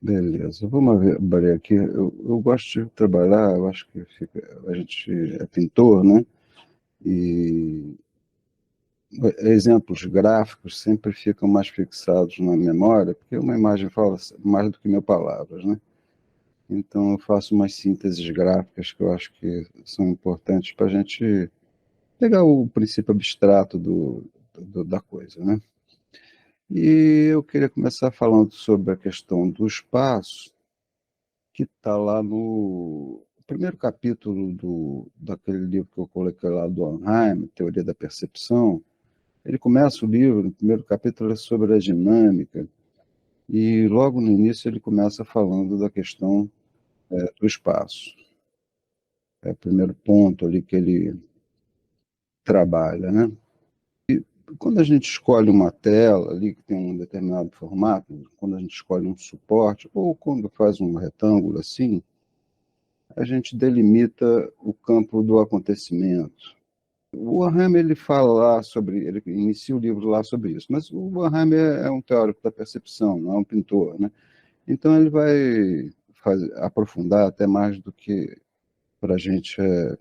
Beleza, vamos abrir aqui. Eu gosto de trabalhar, eu acho que a gente é pintor, né? E exemplos gráficos sempre ficam mais fixados na memória, porque uma imagem fala mais do que mil palavras, né? Então eu faço umas sínteses gráficas que eu acho que são importantes para a gente pegar o princípio abstrato da coisa, né? E eu queria começar falando sobre a questão do espaço, que está lá no primeiro capítulo daquele livro que eu coloquei lá do Orheim, Teoria da Percepção. Ele começa o livro, no primeiro capítulo é sobre a dinâmica, e logo no início ele começa falando da questão do espaço. É o primeiro ponto ali que ele trabalha, né? Quando a gente escolhe uma tela ali que tem um determinado formato, quando a gente escolhe um suporte, ou quando faz um retângulo assim, a gente delimita o campo do acontecimento. O Warham ele fala lá sobre, ele inicia o livro lá sobre isso, mas o Warham é um teórico da percepção, não é um pintor, né? Então ele vai aprofundar até mais do que para a gente é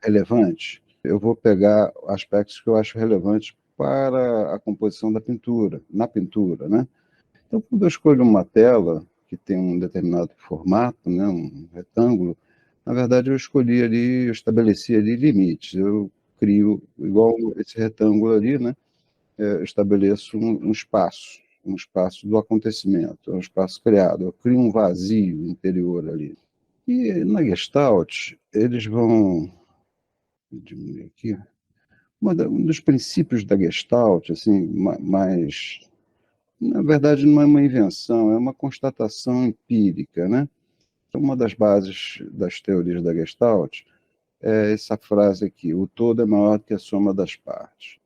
relevante. Eu vou pegar aspectos que eu acho relevantes para a composição da pintura, na pintura, né? Então, quando eu escolho uma tela que tem um determinado formato, né, um retângulo, na verdade eu escolhi ali, eu estabeleci ali limites. Eu crio, igual esse retângulo ali, né, eu estabeleço um espaço do acontecimento, um espaço criado. Eu crio um vazio interior ali. E na Gestalt, eles vão, vou diminuir aqui, um dos princípios da Gestalt, assim, mais na verdade, não é uma invenção, é uma constatação empírica, né? Uma das bases das teorias da Gestalt é essa frase aqui: o todo é maior que a soma das partes.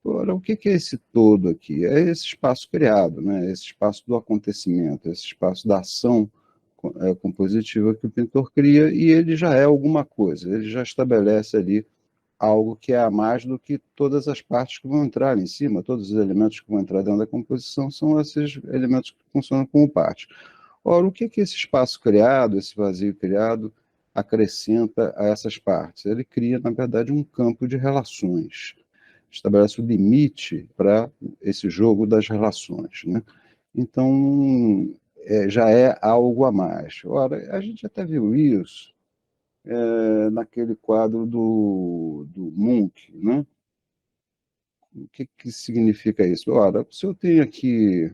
Ora, o que é esse todo aqui? É esse espaço criado, né? Esse espaço do acontecimento, esse espaço da ação compositiva que o pintor cria, e ele já é alguma coisa, ele já estabelece ali algo que é a mais do que todas as partes que vão entrar em cima, todos os elementos que vão entrar dentro da composição são esses elementos que funcionam como parte. Ora, o que é que esse espaço criado, esse vazio criado, acrescenta a essas partes? Ele cria, na verdade, um campo de relações, estabelece o limite para esse jogo das relações, né? Então, já é algo a mais. Ora, a gente até viu isso naquele quadro do Munch, né? O que significa isso? Ora, se eu tenho aqui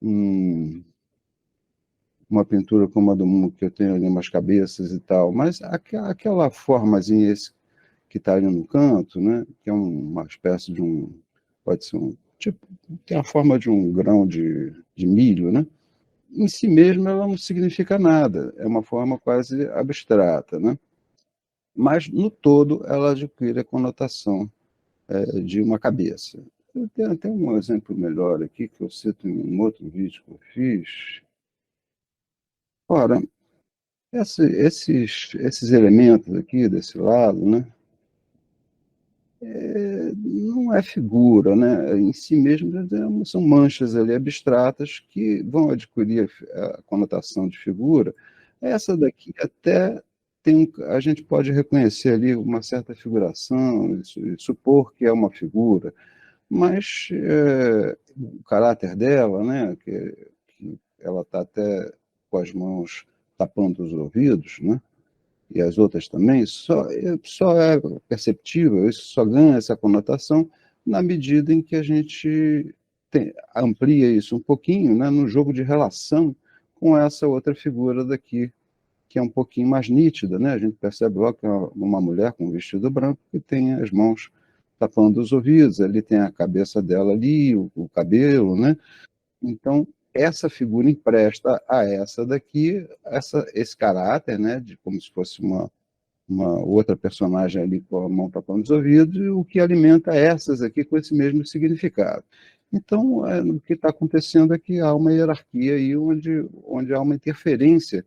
um, uma pintura como a do Munch, que eu tenho ali umas cabeças e tal, mas aquela formazinha esse, que está ali no canto, né? Que é uma espécie de pode ser tipo, tem a forma de um grão de milho, né? Em si mesma ela não significa nada, é uma forma quase abstrata, né? Mas no todo ela adquire a conotação de uma cabeça. Eu tenho até um exemplo melhor aqui, que eu cito em um outro vídeo que eu fiz. Ora, esses elementos aqui desse lado, né, não é figura, né? Em si mesmo são manchas ali abstratas que vão adquirir a conotação de figura. Essa daqui até a gente pode reconhecer ali uma certa figuração, supor que é uma figura, mas o caráter dela, né, que ela está até com as mãos tapando os ouvidos, né, e as outras também, só é perceptível, isso só ganha essa conotação na medida em que a gente amplia isso um pouquinho, né, no jogo de relação com essa outra figura daqui, que é um pouquinho mais nítida, né? A gente percebe logo que é uma mulher com um vestido branco que tem as mãos tapando os ouvidos, ali tem a cabeça dela ali, o cabelo, né? Então, essa figura empresta a essa daqui esse caráter, né? De como se fosse uma outra personagem ali com a mão tapando os ouvidos, e o que alimenta essas aqui com esse mesmo significado. Então, o que está acontecendo é que há uma hierarquia aí onde há uma interferência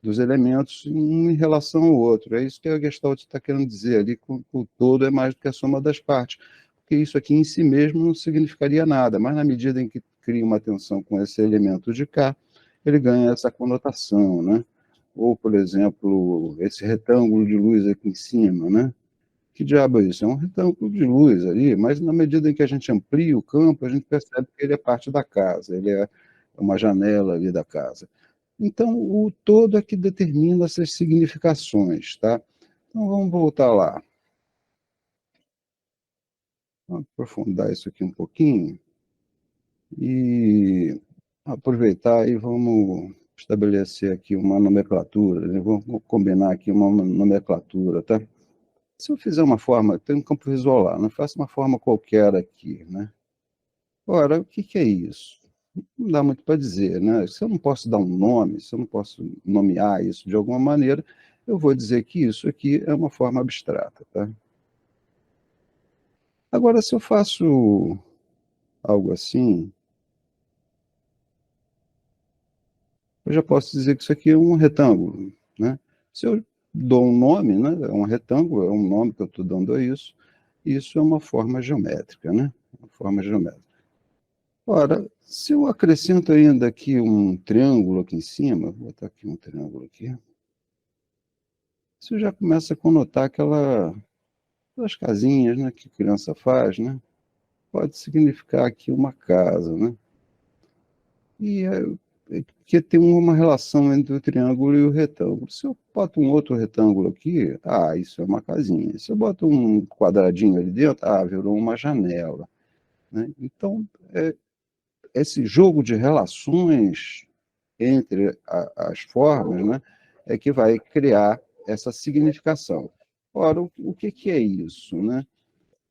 dos elementos um em relação ao outro. É isso que a Gestalt está querendo dizer ali, que o todo é mais do que a soma das partes. Porque isso aqui em si mesmo não significaria nada, mas na medida em que cria uma tensão com esse elemento de cá, ele ganha essa conotação, né? Ou, por exemplo, esse retângulo de luz aqui em cima, né? Que diabo é isso? É um retângulo de luz ali, mas na medida em que a gente amplia o campo, a gente percebe que ele é parte da casa, ele é uma janela ali da casa. Então, o todo é que determina essas significações, tá? Então, vamos voltar lá. Vamos aprofundar isso aqui um pouquinho e aproveitar e vamos estabelecer aqui uma nomenclatura, né? Vamos combinar aqui uma nomenclatura, tá? Se eu fizer uma forma, tem um campo visual lá, não faço uma forma qualquer aqui, né? Ora, o que que é isso? Não dá muito para dizer, né? Se eu não posso dar um nome, se eu não posso nomear isso de alguma maneira, eu vou dizer que isso aqui é uma forma abstrata, tá? Agora, se eu faço algo assim, eu já posso dizer que isso aqui é um retângulo, né? Se eu dou um nome, né? É um retângulo, é um nome que eu estou dando a isso. Isso é uma forma geométrica, né? Uma forma geométrica. Ora, se eu acrescento ainda aqui um triângulo aqui em cima, vou botar aqui um triângulo aqui, isso já começa a conotar aquelas casinhas, né, que a criança faz, né? Pode significar aqui uma casa, né? E que tem uma relação entre o triângulo e o retângulo. Se eu boto um outro retângulo aqui, isso é uma casinha. Se eu boto um quadradinho ali dentro, virou uma janela, né? Então, esse jogo de relações entre as formas, né, é que vai criar essa significação. Ora, o que, que é isso, né?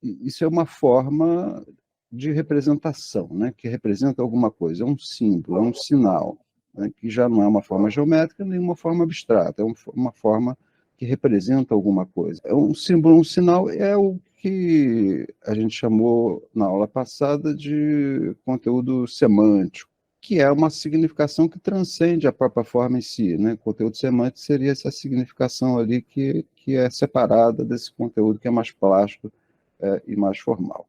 Isso é uma forma de representação, né, que representa alguma coisa, é um símbolo, é um sinal, né, que já não é uma forma geométrica nem uma forma abstrata, é uma forma que representa alguma coisa. É um símbolo, um sinal, é o que a gente chamou na aula passada de conteúdo semântico, que é uma significação que transcende a própria forma em si, né? Conteúdo semântico seria essa significação ali que é separada desse conteúdo que é mais plástico e mais formal.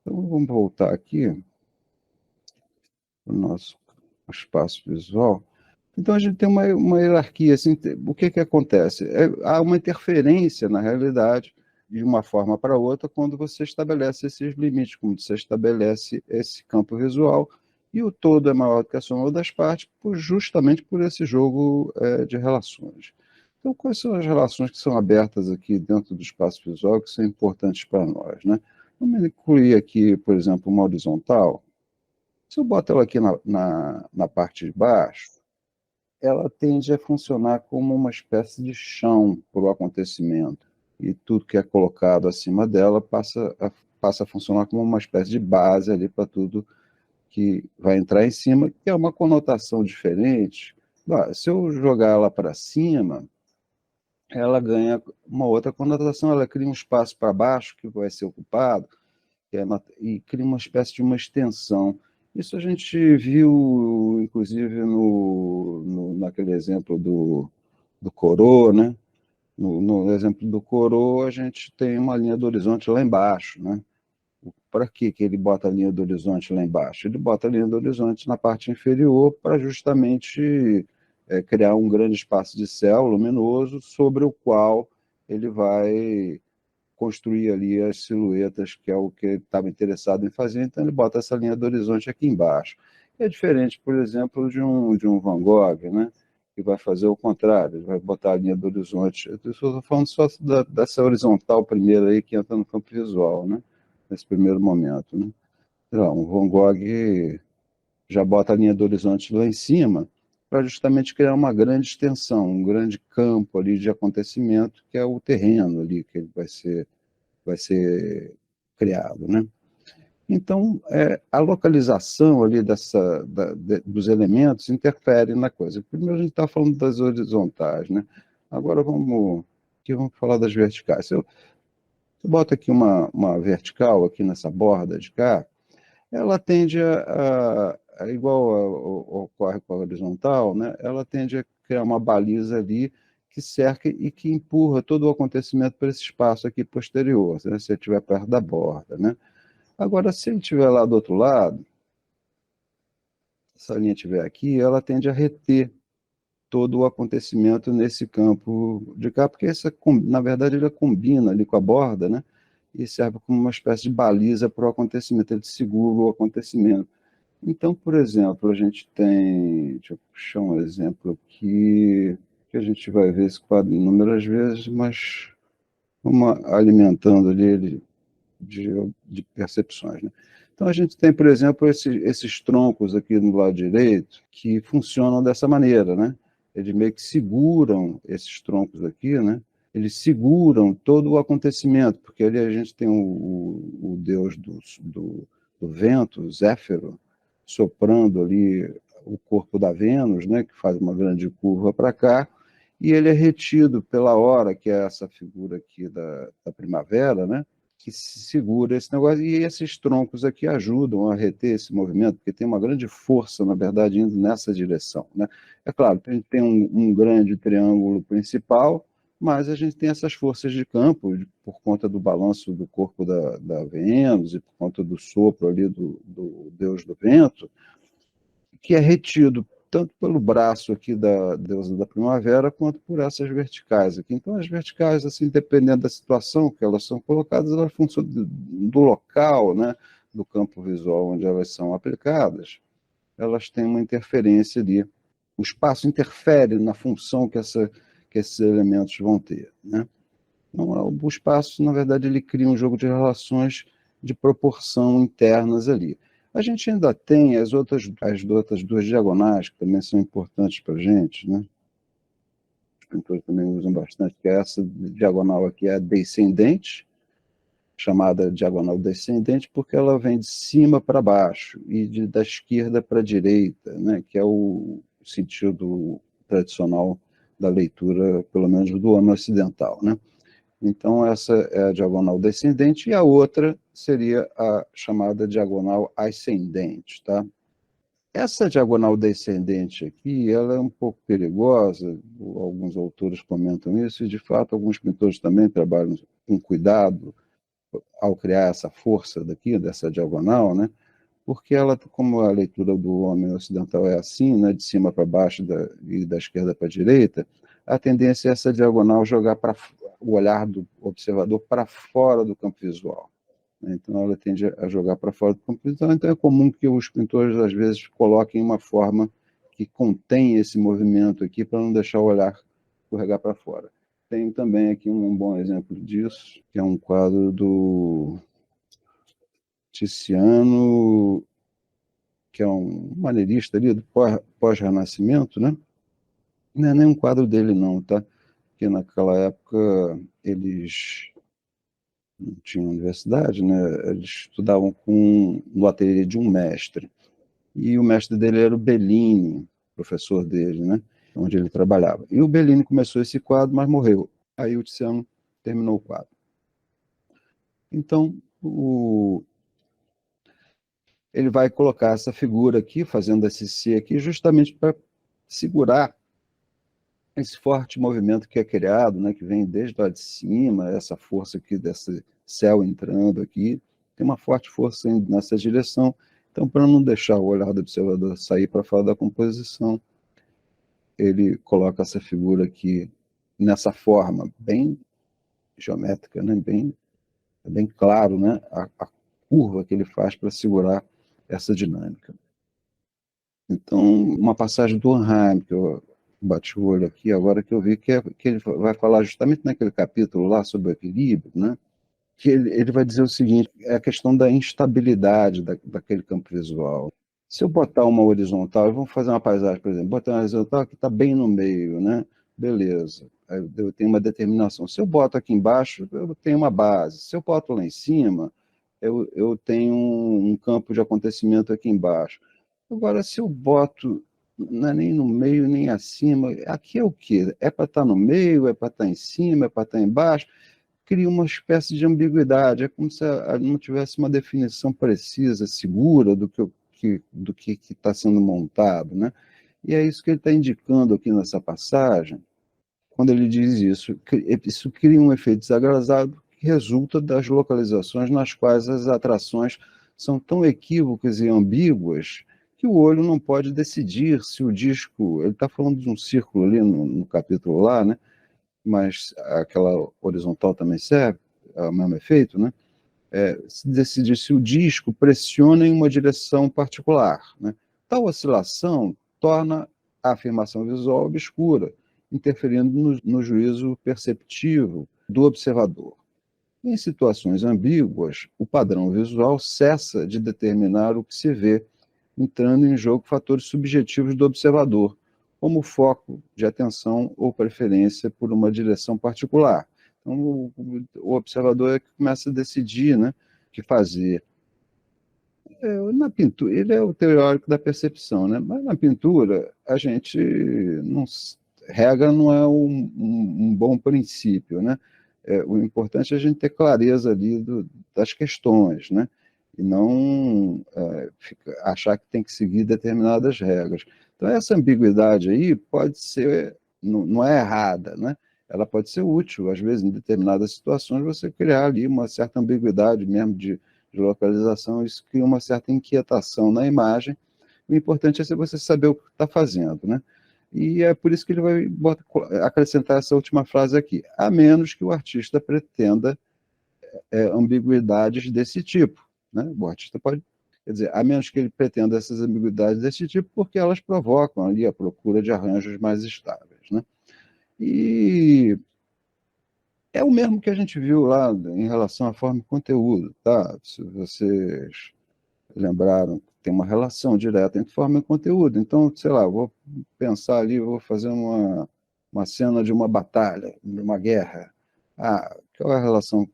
Então, vamos voltar aqui para o nosso espaço visual. Então, a gente tem uma hierarquia. Assim, o que, que acontece? Há uma interferência, na realidade, de uma forma para outra, quando você estabelece esses limites, quando você estabelece esse campo visual, e o todo é maior do que a soma das partes, justamente por esse jogo de relações. Então, quais são as relações que são abertas aqui dentro do espaço visual que são importantes para nós, né? Vamos incluir aqui, por exemplo, uma horizontal. Se eu boto ela aqui na parte de baixo, ela tende a funcionar como uma espécie de chão para o acontecimento. E tudo que é colocado acima dela passa a funcionar como uma espécie de base ali para tudo que vai entrar em cima, que é uma conotação diferente. Se eu jogar ela para cima, ela ganha uma outra conotação, ela cria um espaço para baixo que vai ser ocupado, e cria uma espécie de uma extensão. Isso a gente viu, inclusive, naquele exemplo do coroa, né? No exemplo do coroa, a gente tem uma linha do horizonte lá embaixo, né? Para que ele bota a linha do horizonte lá embaixo? Ele bota a linha do horizonte na parte inferior para justamente criar um grande espaço de céu luminoso sobre o qual ele vai construir ali as silhuetas, que é o que ele estava interessado em fazer, então ele bota essa linha do horizonte aqui embaixo. É diferente, por exemplo, de um Van Gogh, né? Que vai fazer o contrário, ele vai botar a linha do horizonte. Eu estou falando só dessa horizontal primeira aí que entra no campo visual, né? Nesse primeiro momento, né? Então, o Van Gogh já bota a linha do horizonte lá em cima para justamente criar uma grande extensão, um grande campo ali de acontecimento, que é o terreno ali que ele vai ser criado, né? Então, a localização ali dos elementos interfere na coisa. Primeiro a gente está falando das horizontais, né? Agora vamos falar das verticais. Eu boto aqui uma vertical aqui nessa borda de cá, ela tende igual ocorre com a horizontal, né? Ela tende a criar uma baliza ali que cerca e que empurra todo o acontecimento para esse espaço aqui posterior, né? Se ele estiver perto da borda, né? Agora, se ele estiver lá do outro lado, essa linha estiver aqui, ela tende a reter todo o acontecimento nesse campo de cá, porque essa, na verdade ele combina ali com a borda, né? E serve como uma espécie de baliza para o acontecimento, ele segura o acontecimento. Então, por exemplo, a gente tem, deixa eu puxar um exemplo aqui, que a gente vai ver esse quadro inúmeras vezes, mas vamos alimentando ali de percepções, né? Então, a gente tem, por exemplo, esses troncos aqui no lado direito que funcionam dessa maneira, né? Eles meio que seguram esses troncos aqui, né? Eles seguram todo o acontecimento, porque ali a gente tem o deus do vento, Zéfiro, soprando ali o corpo da Vênus, né? Que faz uma grande curva para cá, e ele é retido pela hora, que é essa figura aqui da primavera, né? Que segura esse negócio, e esses troncos aqui ajudam a reter esse movimento, porque tem uma grande força, na verdade, indo nessa direção, né? É claro, a gente tem um grande triângulo principal, mas a gente tem essas forças de campo, por conta do balanço do corpo da Vênus e por conta do sopro ali do deus do vento, que é retido tanto pelo braço aqui da deusa da primavera, quanto por essas verticais aqui. Então, as verticais, assim, dependendo da situação que elas são colocadas, elas funcionam do local, né, do campo visual onde elas são aplicadas, elas têm uma interferência ali. O espaço interfere na função que esses elementos vão ter, né? Então, o espaço, na verdade, ele cria um jogo de relações de proporção internas ali. A gente ainda tem as outras duas diagonais, que também são importantes para a gente, né? Os pintores também usam bastante, que é essa diagonal aqui, é a descendente, chamada diagonal descendente, porque ela vem de cima para baixo e da esquerda para a direita, né? Que é o sentido tradicional da leitura, pelo menos do homem ocidental, né? Então, essa é a diagonal descendente, e a outra seria a chamada diagonal ascendente, tá? Essa diagonal descendente aqui, ela é um pouco perigosa, alguns autores comentam isso, e de fato alguns pintores também trabalham com cuidado ao criar essa força daqui, dessa diagonal, né? Porque ela, como a leitura do homem ocidental é assim, né, de cima para baixo e da esquerda para a direita, a tendência é essa diagonal jogar o olhar do observador para fora do campo visual. Então, ela tende a jogar para fora do campo visual. Então, é comum que os pintores, às vezes, coloquem uma forma que contém esse movimento aqui para não deixar o olhar escorregar para fora. Tem também aqui um bom exemplo disso, que é um quadro do Tiziano, que é um maneirista ali do pós-renascimento, né? Não é nem um quadro dele, não, tá? Porque naquela época eles não tinham universidade, né? Eles estudavam no ateliê de um mestre. E o mestre dele era o Bellini, professor dele, né? Onde ele trabalhava. E o Bellini começou esse quadro, mas morreu. Aí o Tiziano terminou o quadro. Então, ele vai colocar essa figura aqui, fazendo esse C aqui, justamente para segurar esse forte movimento que é criado, né, que vem desde lá de cima, essa força aqui desse céu entrando aqui, tem uma forte força nessa direção. Então, para não deixar o olhar do observador sair para fora da composição, ele coloca essa figura aqui nessa forma bem geométrica, né, bem claro, né, a curva que ele faz para segurar essa dinâmica. Então, uma passagem do Orheim, que eu bati o olho aqui agora, que eu vi que ele vai falar justamente naquele capítulo lá sobre o equilíbrio, né? Que ele vai dizer o seguinte, é a questão da instabilidade daquele campo visual. Se eu botar uma horizontal, vamos fazer uma paisagem, por exemplo, botar uma horizontal que está bem no meio, né? Beleza, eu tenho uma determinação. Se eu boto aqui embaixo, eu tenho uma base. Se eu boto lá em cima, eu tenho um campo de acontecimento aqui embaixo. Agora, se eu boto, não é nem no meio, nem acima, aqui é o quê? É para estar no meio, é para estar em cima, é para estar embaixo? Cria uma espécie de ambiguidade, é como se não tivesse uma definição precisa, segura do que está sendo montado, né? E é isso que ele está indicando aqui nessa passagem, quando ele diz isso. Isso cria um efeito desagradável que resulta das localizações nas quais as atrações são tão equívocas e ambíguas que o olho não pode decidir se o disco, ele está falando de um círculo ali no capítulo lá, né? Mas aquela horizontal também serve, é o mesmo efeito, né? Se decidir se o disco pressiona em uma direção particular, né? Tal oscilação torna a afirmação visual obscura, interferindo no juízo perceptivo do observador. Em situações ambíguas, o padrão visual cessa de determinar o que se vê, entrando em jogo fatores subjetivos do observador, como foco de atenção ou preferência por uma direção particular. Então, o observador é que começa a decidir, né, o que fazer. Na pintura, ele é o teórico da percepção, né? Mas na pintura, a gente não. Regra não é um bom princípio, né? O importante é a gente ter clareza ali das questões, né? E não achar que tem que seguir determinadas regras. Então, essa ambiguidade aí pode ser, não é errada, né? Ela pode ser útil, às vezes, em determinadas situações, você criar ali uma certa ambiguidade mesmo de localização, isso cria uma certa inquietação na imagem. O importante é você saber o que está fazendo, né? E é por isso que ele vai acrescentar essa última frase aqui, a menos que o artista pretenda ambiguidades desse tipo, né? O artista pode, quer dizer, a menos que ele pretenda essas ambiguidades desse tipo, porque elas provocam ali a procura de arranjos mais estáveis, né? E é o mesmo que a gente viu lá em relação à forma e conteúdo, tá? Se vocês lembraram, tem uma relação direta entre forma e conteúdo. Então, sei lá, vou pensar ali, vou fazer uma cena de uma batalha, de uma guerra. Qual é a relação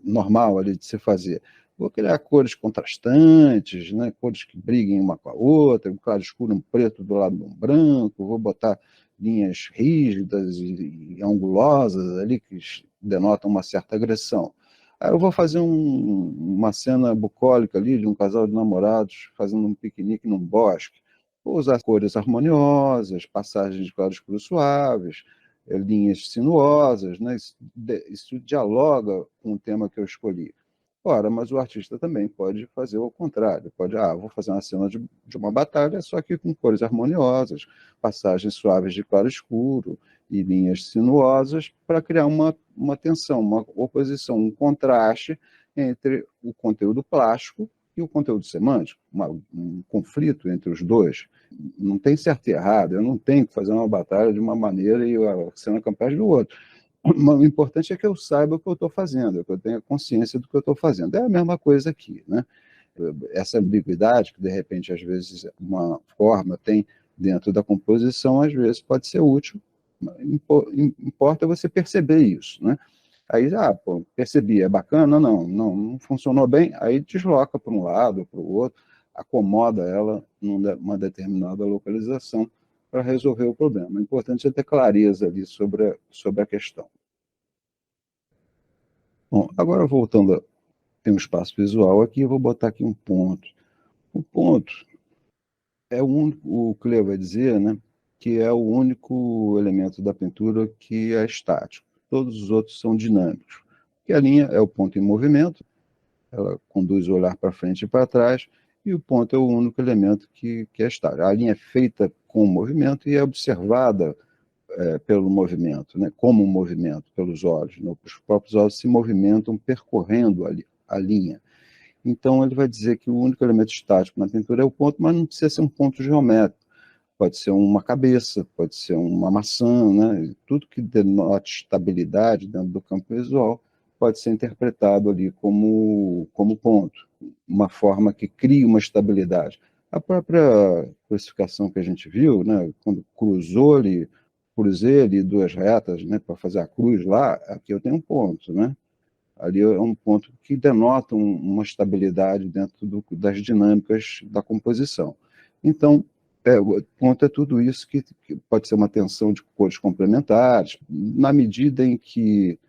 normal ali de se fazer? Vou criar cores contrastantes, né? Cores que briguem uma com a outra, um claro escuro, um preto do lado de um branco, vou botar linhas rígidas e angulosas ali que denotam uma certa agressão. Aí eu vou fazer uma cena bucólica ali de um casal de namorados fazendo um piquenique num bosque. Vou usar cores harmoniosas, passagens de claro-escuro suaves, linhas sinuosas, né? Isso dialoga com o tema que eu escolhi. Ora, mas o artista também pode fazer o contrário. Pode, vou fazer uma cena de uma batalha, só que com cores harmoniosas, passagens suaves de claro escuro e linhas sinuosas, para criar uma tensão, uma oposição, um contraste entre o conteúdo plástico e o conteúdo semântico, um conflito entre os dois. Não tem certo e errado, eu não tenho que fazer uma batalha de uma maneira e a cena campestre do outro. O importante é que eu saiba o que eu estou fazendo, que eu tenha consciência do que eu estou fazendo. É a mesma coisa aqui, né? Essa ambiguidade que, de repente, às vezes, uma forma tem dentro da composição, às vezes pode ser útil. Importa você perceber isso, né? Aí, pô, percebi, é bacana? Não funcionou bem, aí desloca para um lado, para o outro, acomoda ela numa determinada localização para resolver o problema. O importante é ter clareza ali sobre a questão. Bom, agora voltando, tem um espaço visual aqui, eu vou botar aqui um ponto. O ponto é o único, o Cleo vai dizer, né, que é o único elemento da pintura que é estático. Todos os outros são dinâmicos. Que a linha é o ponto em movimento, ela conduz o olhar para frente e para trás, e o ponto é o único elemento que é estático. A linha é feita com movimento e é observada pelo movimento, né, como um movimento pelos olhos. Né? Os próprios olhos se movimentam percorrendo a linha. Então, ele vai dizer que o único elemento estático na pintura é o ponto, mas não precisa ser um ponto geométrico. Pode ser uma cabeça, pode ser uma maçã, né? Tudo que denote estabilidade dentro do campo visual pode ser interpretado ali como ponto, uma forma que cria uma estabilidade. A própria classificação que a gente viu, né? Quando cruzei ali duas retas, né? Para fazer a cruz lá, aqui eu tenho um ponto, né? Ali é um ponto que denota uma estabilidade dentro das dinâmicas da composição. Então, o ponto é tudo isso que pode ser uma tensão de cores complementares, na medida em que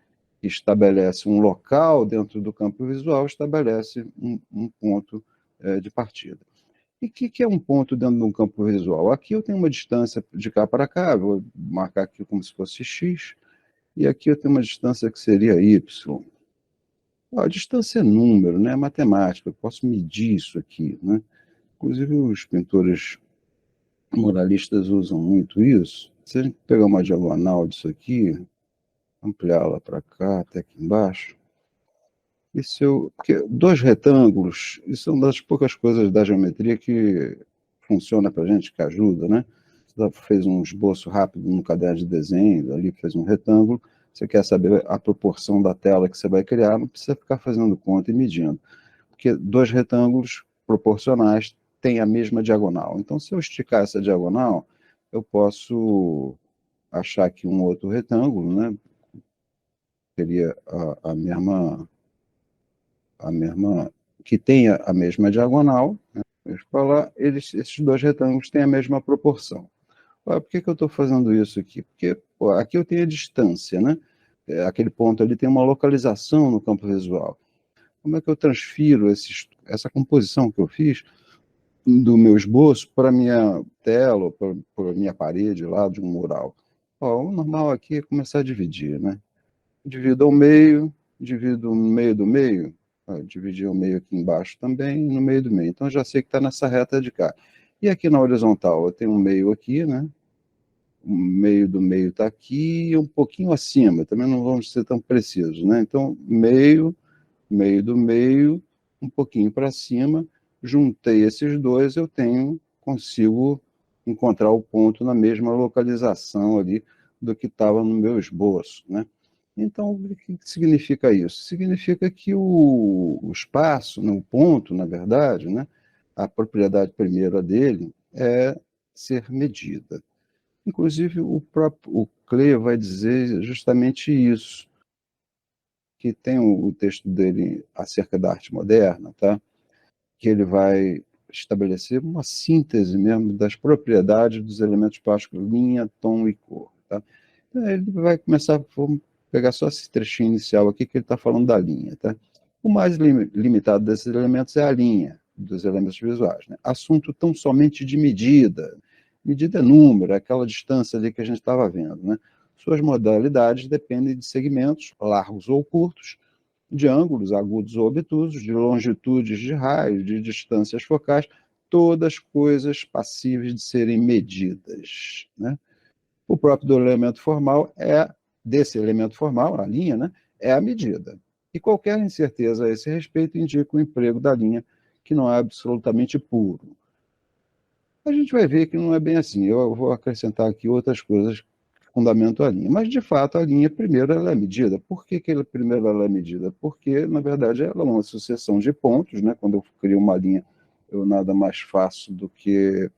estabelece um local dentro do campo visual, estabelece um ponto de partida. E o que é um ponto dentro de um campo visual? Aqui eu tenho uma distância de cá para cá, vou marcar aqui como se fosse x, e aqui eu tenho uma distância que seria y. A distância é número, né? É matemática, eu posso medir isso aqui, né? Inclusive, os pintores muralistas usam muito isso. Se a gente pegar uma diagonal disso aqui, ampliá-la para cá, até aqui embaixo, porque dois retângulos, isso é uma das poucas coisas da geometria que funciona para a gente, que ajuda, né? Você fez um esboço rápido no caderno de desenho, ali fez um retângulo, você quer saber a proporção da tela que você vai criar, não precisa ficar fazendo conta e medindo, porque dois retângulos proporcionais têm a mesma diagonal. Então, se eu esticar essa diagonal, eu posso achar aqui um outro retângulo, né? Seria a mesma, que tenha a mesma diagonal, né? Falar, esses dois retângulos têm a mesma proporção. Por que eu estou fazendo isso aqui? Porque aqui eu tenho a distância, né? Aquele ponto ali tem uma localização no campo visual. Como é que eu transfiro essa composição que eu fiz do meu esboço para a minha tela, para a minha parede lá de um mural? O normal aqui é começar a dividir, né? Divido ao meio, divido no meio do meio, dividir o meio aqui embaixo também, no meio do meio. Então, eu já sei que está nessa reta de cá. E aqui na horizontal, eu tenho um meio aqui, né? O meio do meio está aqui e um pouquinho acima, também não vamos ser tão precisos, né? Então, meio do meio, um pouquinho para cima, juntei esses dois, consigo encontrar o ponto na mesma localização ali do que estava no meu esboço, né? Então, o que significa isso? Significa que o espaço, né, o ponto, na verdade, né, a propriedade primeira dele é ser medida. Inclusive, o Klee vai dizer justamente isso, que tem o texto dele acerca da arte moderna, tá? Que ele vai estabelecer uma síntese mesmo das propriedades dos elementos plásticos, linha, tom e cor. Tá? Então, ele vai começar, vamos pegar só esse trechinho inicial aqui, que ele está falando da linha. Tá? O mais limitado desses elementos é a linha, dos elementos visuais. Né? Assunto tão somente de medida. Medida é número, é aquela distância ali que a gente estava vendo. Né? Suas modalidades dependem de segmentos, largos ou curtos, de ângulos agudos ou obtusos, de longitudes de raios, de distâncias focais, todas coisas passíveis de serem medidas. Né? O próprio do elemento formal desse elemento formal, a linha, né, é a medida. E qualquer incerteza a esse respeito indica o emprego da linha, que não é absolutamente puro. A gente vai ver que não é bem assim. Eu vou acrescentar aqui outras coisas que fundamentam a linha. Mas, de fato, a linha, primeiro, ela é medida. Por que primeiro ela é medida? Porque, na verdade, ela é uma sucessão de pontos. Né? Quando eu crio uma linha, eu nada mais faço do que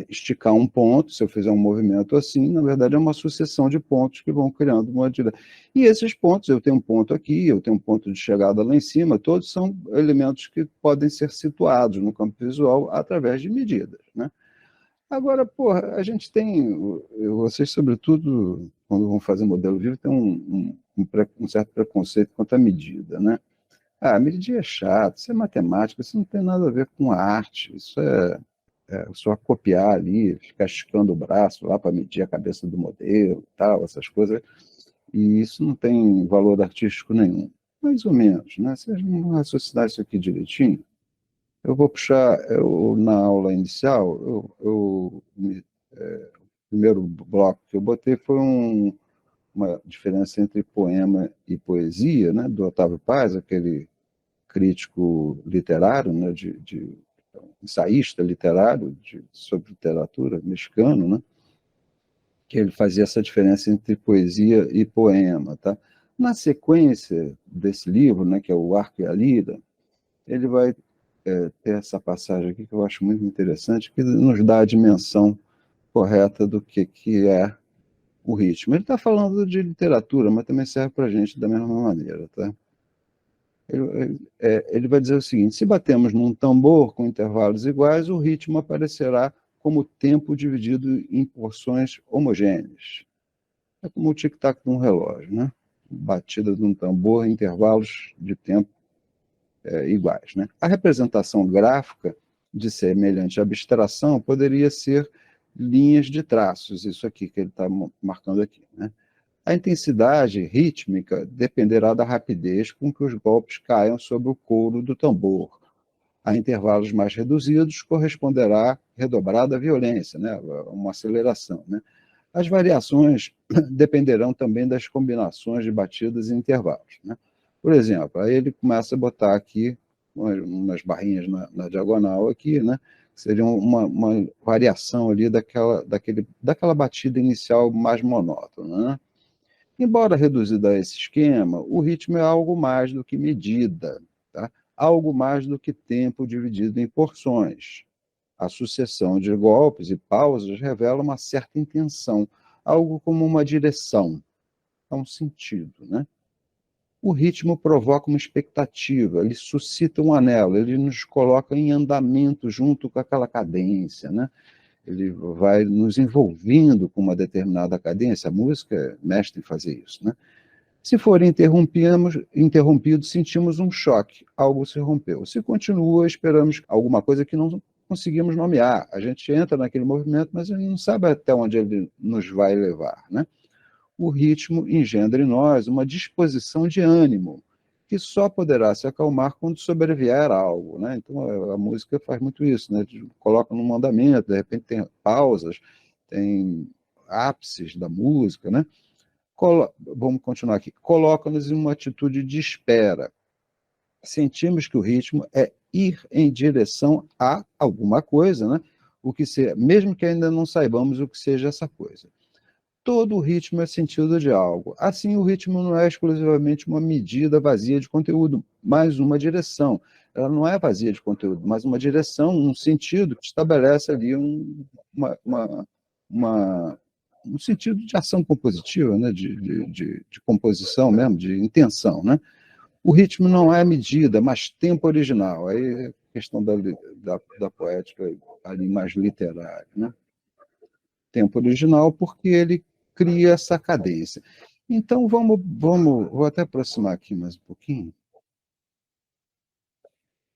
esticar um ponto. Se eu fizer um movimento assim, na verdade, é uma sucessão de pontos que vão criando uma direção. E esses pontos, eu tenho um ponto aqui, eu tenho um ponto de chegada lá em cima, todos são elementos que podem ser situados no campo visual através de medidas, né? Agora, porra, a gente tem, vocês, sobretudo, quando vão fazer modelo vivo, tem um certo preconceito quanto à medida, né? A medida é chato, isso é matemática, isso não tem nada a ver com arte, isso é só copiar ali, ficar esticando o braço lá para medir a cabeça do modelo, tal, essas coisas, e isso não tem valor artístico nenhum. Mais ou menos, né? Se a gente não raciocinar isso aqui direitinho, eu vou puxar, na aula inicial, o primeiro bloco que eu botei foi uma diferença entre poema e poesia, né, do Otávio Paz, aquele crítico literário, né, ensaísta literário sobre literatura mexicano, né, que ele fazia essa diferença entre poesia e poema. Tá? Na sequência desse livro, né, que é o Arco e a Lira, ele vai ter essa passagem aqui que eu acho muito interessante, que nos dá a dimensão correta do que é o ritmo. Ele está falando de literatura, mas também serve para a gente da mesma maneira. Tá? Ele vai dizer o seguinte: se batemos num tambor com intervalos iguais, o ritmo aparecerá como tempo dividido em porções homogêneas. É como o tic-tac de um relógio, né? Batida de um tambor em intervalos de tempo iguais. Né? A representação gráfica de semelhante abstração poderia ser linhas de traços, isso aqui que ele está marcando aqui. Né? A intensidade rítmica dependerá da rapidez com que os golpes caiam sobre o couro do tambor. A intervalos mais reduzidos corresponderá redobrada violência, né? Uma aceleração, né? As variações dependerão também das combinações de batidas e intervalos, né? Por exemplo, aí ele começa a botar aqui umas barrinhas na diagonal aqui, né? Seria uma variação ali daquela batida inicial mais monótona, né? Embora reduzida a esse esquema, o ritmo é algo mais do que medida, tá? Algo mais do que tempo dividido em porções. A sucessão de golpes e pausas revela uma certa intenção, algo como uma direção, é um sentido, né? O ritmo provoca uma expectativa, ele suscita um anelo, ele nos coloca em andamento junto com aquela cadência, né? Ele vai nos envolvendo com uma determinada cadência, a música é mestre em fazer isso, né? Se for interrompido, sentimos um choque, algo se rompeu. Se continua, esperamos alguma coisa que não conseguimos nomear. A gente entra naquele movimento, mas a gente não sabe até onde ele nos vai levar, né? O ritmo engendra em nós uma disposição de ânimo, que só poderá se acalmar quando sobrevier algo, né? Então a música faz muito isso, né? Coloca num mandamento, de repente tem pausas, tem ápices da música, né? Vamos continuar aqui. Coloca-nos em uma atitude de espera. Sentimos que o ritmo é ir em direção a alguma coisa, né? O que seja, mesmo que ainda não saibamos o que seja essa coisa. Todo o ritmo é sentido de algo. Assim, o ritmo não é exclusivamente uma medida vazia de conteúdo, mas uma direção. Ela não é vazia de conteúdo, mas uma direção, um sentido que estabelece ali uma, um sentido de ação compositiva, né? De composição mesmo, de intenção, né? O ritmo não é medida, mas tempo original. Aí é a questão da poética ali mais literária, né? Tempo original, porque ele cria essa cadência. Então, vou até aproximar aqui mais um pouquinho.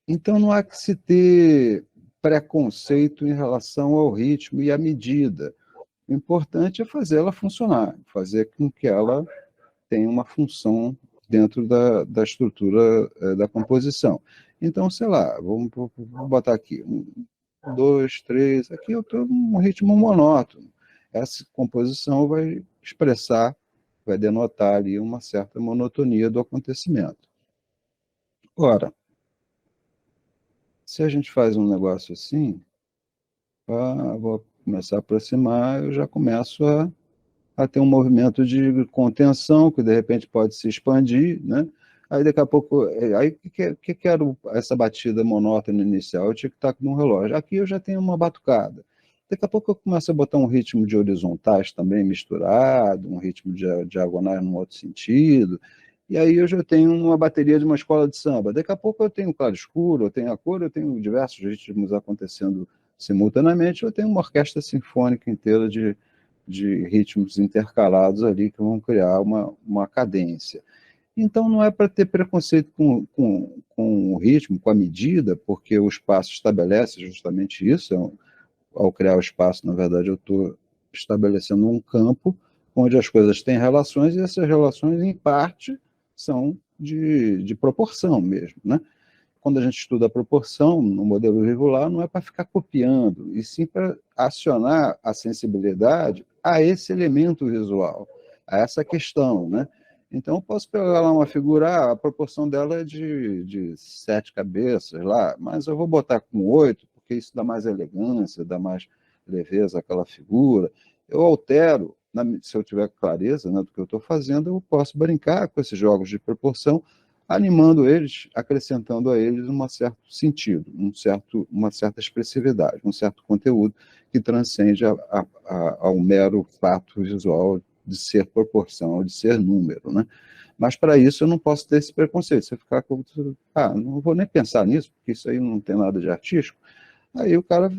Então, não há que se ter preconceito em relação ao ritmo e à medida. O importante é fazer ela funcionar, fazer com que ela tenha uma função dentro da estrutura da composição. Então, sei lá, vamos botar aqui, 2, 3, aqui eu estou num ritmo monótono. Essa composição vai expressar, vai denotar ali uma certa monotonia do acontecimento. Ora, se a gente faz um negócio assim, vou começar a aproximar, eu já começo a ter um movimento de contenção, que de repente pode se expandir, né? Aí daqui a pouco, aí que era essa batida monótona inicial? Eu tinha que estar com um relógio. Aqui eu já tenho uma batucada. Daqui a pouco eu começo a botar um ritmo de horizontais também misturado, um ritmo de diagonais num outro sentido, e aí eu já tenho uma bateria de uma escola de samba. Daqui a pouco eu tenho claro escuro, eu tenho a cor, eu tenho diversos ritmos acontecendo simultaneamente, eu tenho uma orquestra sinfônica inteira de ritmos intercalados ali que vão criar uma cadência. Então, não é para ter preconceito com o ritmo, com a medida, porque o espaço estabelece justamente isso. Ao criar o espaço, na verdade, eu estou estabelecendo um campo onde as coisas têm relações, e essas relações, em parte, são de proporção mesmo, né? Quando a gente estuda a proporção no modelo regular, não é para ficar copiando, e sim para acionar a sensibilidade a esse elemento visual, a essa questão, né? Então, eu posso pegar lá uma figura, a proporção dela é de 7 cabeças lá, mas eu vou botar com 8, porque isso dá mais elegância, dá mais leveza àquela figura. Eu altero, se eu tiver clareza, né, do que eu estou fazendo, eu posso brincar com esses jogos de proporção, animando eles, acrescentando a eles um certo sentido, uma certa expressividade, um certo conteúdo que transcende ao mero fato visual de ser proporção, de ser número, né? Mas para isso eu não posso ter esse preconceito. Você ficar com, não vou nem pensar nisso, porque isso aí não tem nada de artístico. Aí o cara,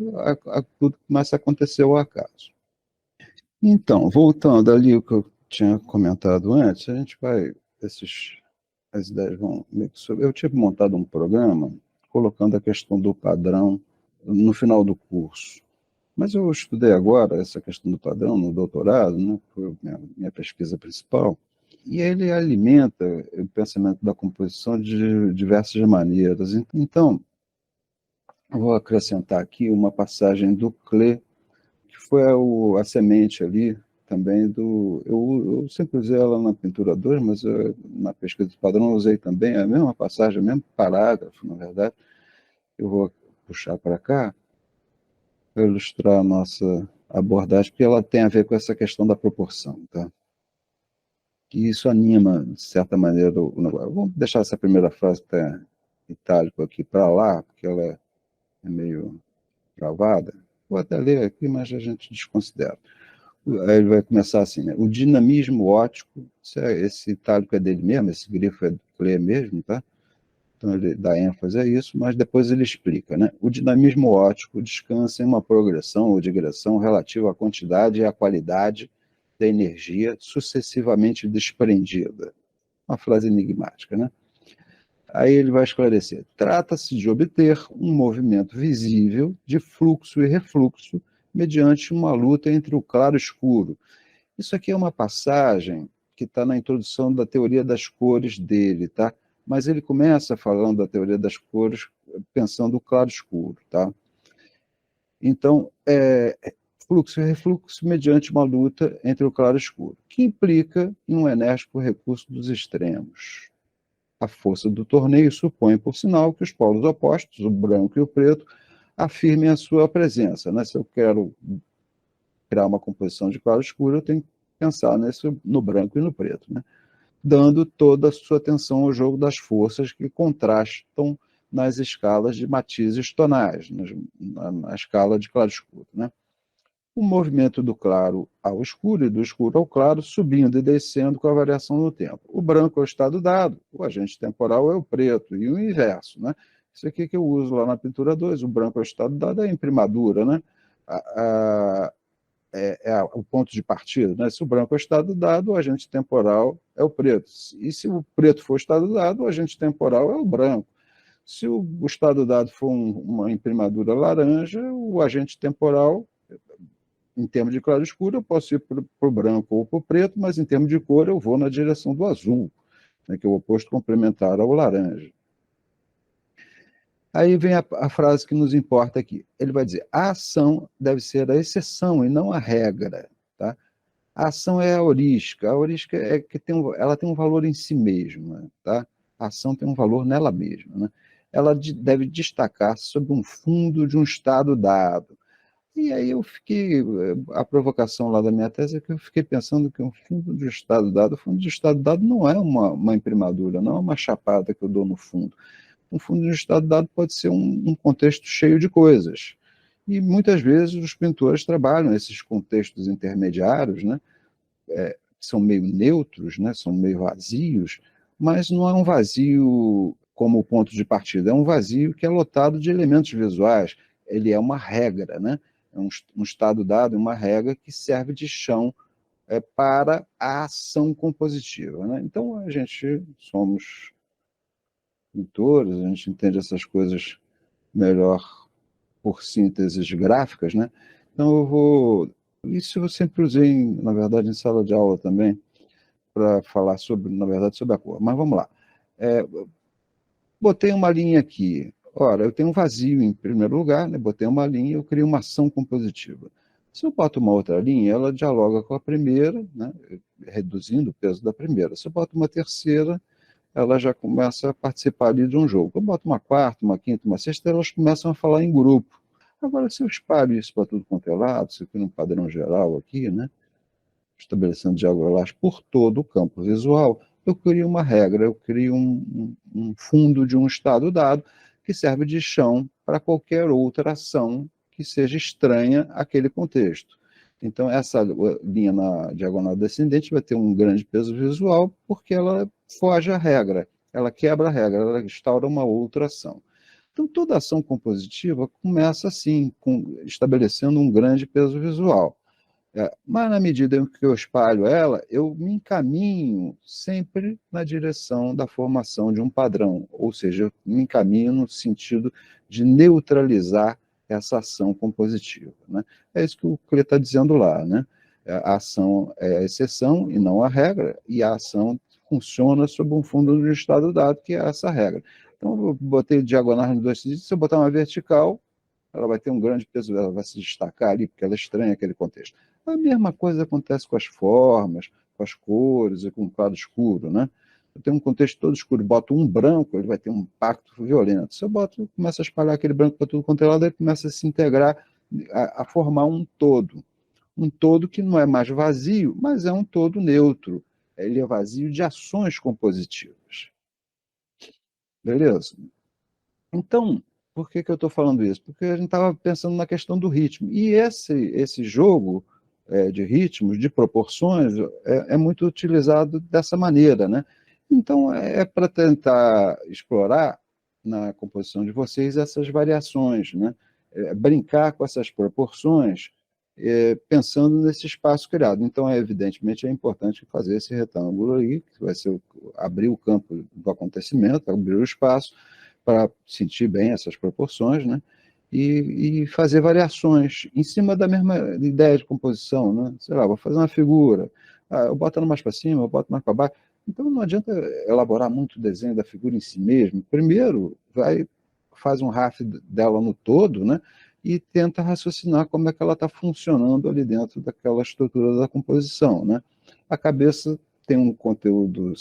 tudo começa a acontecer ao acaso. Então, voltando ali o que eu tinha comentado antes, a gente vai, as ideias vão meio que sobre. Eu tinha montado um programa colocando a questão do padrão no final do curso. Mas eu estudei agora essa questão do padrão no doutorado, né, foi a minha pesquisa principal, e ele alimenta o pensamento da composição de diversas maneiras. Então, vou acrescentar aqui uma passagem do Klee, que foi a semente ali também do... Eu sempre usei ela na pintura 2, mas na pesquisa do padrão eu usei também a mesma passagem, o mesmo parágrafo, na verdade. Eu vou puxar para cá para ilustrar a nossa abordagem, porque ela tem a ver com essa questão da proporção, tá? E isso anima, de certa maneira, o negócio. Vamos deixar essa primeira frase que está itálico aqui para lá, porque ela é meio travada. Vou até ler aqui, mas a gente desconsidera. Aí ele vai começar assim, né? O dinamismo óptico, esse itálico é dele mesmo, esse grifo é do Klee mesmo, tá? Então ele dá ênfase a isso, mas depois ele explica, né? O dinamismo óptico descansa em uma progressão ou digressão relativa à quantidade e à qualidade da energia sucessivamente desprendida. Uma frase enigmática, né? Aí ele vai esclarecer. Trata-se de obter um movimento visível de fluxo e refluxo mediante uma luta entre o claro e o escuro. Isso aqui é uma passagem que está na introdução da teoria das cores dele, tá? Mas ele começa falando da teoria das cores pensando o claro e escuro, tá? Então, fluxo e refluxo mediante uma luta entre o claro e o escuro, que implica em um enérgico recurso dos extremos. A força do torneio supõe, por sinal, que os polos opostos, o branco e o preto, afirmem a sua presença, né? Se eu quero criar uma composição de claro e escuro, eu tenho que pensar no branco e no preto, né? Dando toda a sua atenção ao jogo das forças que contrastam nas escalas de matizes tonais, na escala de claro e escuro, né? O movimento do claro ao escuro e do escuro ao claro, subindo e descendo com a variação no tempo. O branco é o estado dado, o agente temporal é o preto, e o inverso, né? Isso aqui que eu uso lá na pintura 2, o branco é o estado dado, é a imprimadura, né? O ponto de partida, né? Se o branco é o estado dado, o agente temporal é o preto. E se o preto for o estado dado, o agente temporal é o branco. Se o estado dado for uma imprimadura laranja, o agente temporal, em termos de claro escuro, eu posso ir para o branco ou para o preto, mas em termos de cor eu vou na direção do azul, né, que é o oposto complementar ao laranja. Aí vem a frase que nos importa aqui. Ele vai dizer, a ação deve ser a exceção e não a regra. Tá? A ação é a heurística. A heurística é que ela tem um valor em si mesma. Tá? A ação tem um valor nela mesma. Né? Ela deve destacar sobre um fundo de um estado dado. E aí eu fiquei, a provocação lá da minha tese é que eu fiquei pensando que um fundo de estado dado, o fundo de estado dado não é uma imprimadura, não é uma chapada que eu dou no fundo. Um fundo de estado dado pode ser um contexto cheio de coisas. E muitas vezes os pintores trabalham esses contextos intermediários, né? São meio neutros, né? São meio vazios, mas não é um vazio como o ponto de partida, é um vazio que é lotado de elementos visuais. Ele é uma regra, né? É um estado dado, uma regra que serve de chão para a ação compositiva. Né? Então, a gente somos pintores, a gente entende essas coisas melhor por sínteses gráficas, né? Então, isso eu sempre usei, na verdade, em sala de aula também, para falar sobre, na verdade, sobre a cor. Mas vamos lá. Botei uma linha aqui. Ora, eu tenho um vazio em primeiro lugar, né? Botei uma linha, eu criei uma ação compositiva. Se eu boto uma outra linha, ela dialoga com a primeira, né? Reduzindo o peso da primeira. Se eu boto uma terceira, ela já começa a participar ali de um jogo. Eu boto uma quarta, uma quinta, uma sexta, elas começam a falar em grupo. Agora, se eu espalho isso para tudo quanto é lado, se eu crio um padrão geral aqui, né? Estabelecendo diagonais por todo o campo visual, eu crio uma regra, eu crio um fundo de um estado dado que serve de chão para qualquer outra ação que seja estranha àquele contexto. Então, essa linha na diagonal descendente vai ter um grande peso visual porque ela foge à regra, ela quebra a regra, ela instaura uma outra ação. Então, toda ação compositiva começa assim, estabelecendo um grande peso visual. Mas na medida em que eu espalho ela, eu me encaminho sempre na direção da formação de um padrão, ou seja, eu me encaminho no sentido de neutralizar essa ação compositiva. Né? É isso que o Klee está dizendo lá. Né? A ação é a exceção e não a regra, e a ação funciona sob um fundo de estado dado, que é essa regra. Então, eu botei diagonal nos dois sentidos, se eu botar uma vertical, ela vai ter um grande peso, ela vai se destacar ali, porque ela é estranha aquele contexto. A mesma coisa acontece com as formas, com as cores e com o claro escuro, né? Eu tenho um contexto todo escuro, boto um branco, ele vai ter um impacto violento. Se eu boto, começa a espalhar aquele branco para tudo quanto é lado, ele começa a se integrar, a formar um todo. Um todo que não é mais vazio, mas é um todo neutro. Ele é vazio de ações compositivas. Beleza? Então, por que eu estou falando isso? Porque a gente estava pensando na questão do ritmo. E esse jogo de ritmos, de proporções, é muito utilizado dessa maneira, né? Então, é para tentar explorar na composição de vocês essas variações, né? Brincar com essas proporções, pensando nesse espaço criado. Então, evidentemente, é importante fazer esse retângulo aí, que vai ser abrir o campo do acontecimento, abrir o espaço, para sentir bem essas proporções, né? E fazer variações em cima da mesma ideia de composição, né? Sei lá, vou fazer uma figura, eu boto ela mais para cima, eu boto mais para baixo. Então não adianta elaborar muito o desenho da figura em si mesmo. Primeiro, faz um RAF dela no todo, né? E tenta raciocinar como é que ela está funcionando ali dentro daquela estrutura da composição, né? A cabeça tem um conteúdo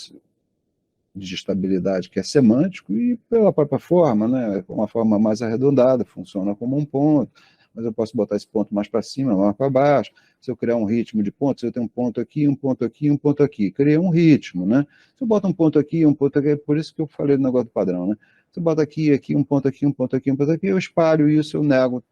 de estabilidade que é semântico e pela própria forma, né? Uma forma mais arredondada, funciona como um ponto, mas eu posso botar esse ponto mais para cima, mais para baixo. Se eu criar um ritmo de pontos, eu tenho um ponto aqui, um ponto aqui, um ponto aqui. Criei um ritmo, né? Se eu boto um ponto aqui, um ponto aqui, é por isso que eu falei do negócio do padrão, né? Se eu boto aqui, aqui, um ponto aqui, um ponto aqui, um ponto aqui, eu espalho isso, eu nego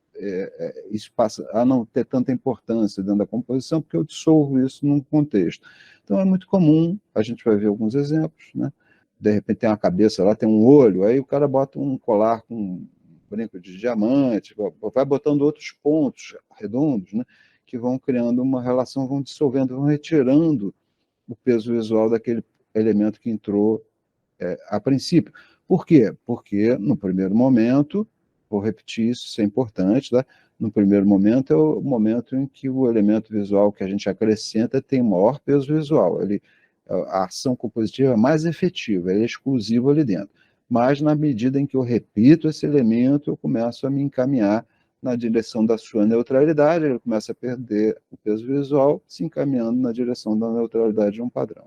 isso passa a não ter tanta importância dentro da composição, porque eu dissolvo isso num contexto. Então é muito comum, a gente vai ver alguns exemplos, né? De repente tem uma cabeça lá, tem um olho, aí o cara bota um colar com um brinco de diamante, vai botando outros pontos redondos, né, que vão criando uma relação, vão dissolvendo, vão retirando o peso visual daquele elemento que entrou a princípio. Por quê? Porque no primeiro momento, vou repetir isso é importante, tá? No primeiro momento é o momento em que o elemento visual que a gente acrescenta tem maior peso visual. A ação compositiva é mais efetiva, é exclusiva ali dentro. Mas na medida em que eu repito esse elemento, eu começo a me encaminhar na direção da sua neutralidade, ele começa a perder o peso visual, se encaminhando na direção da neutralidade de um padrão.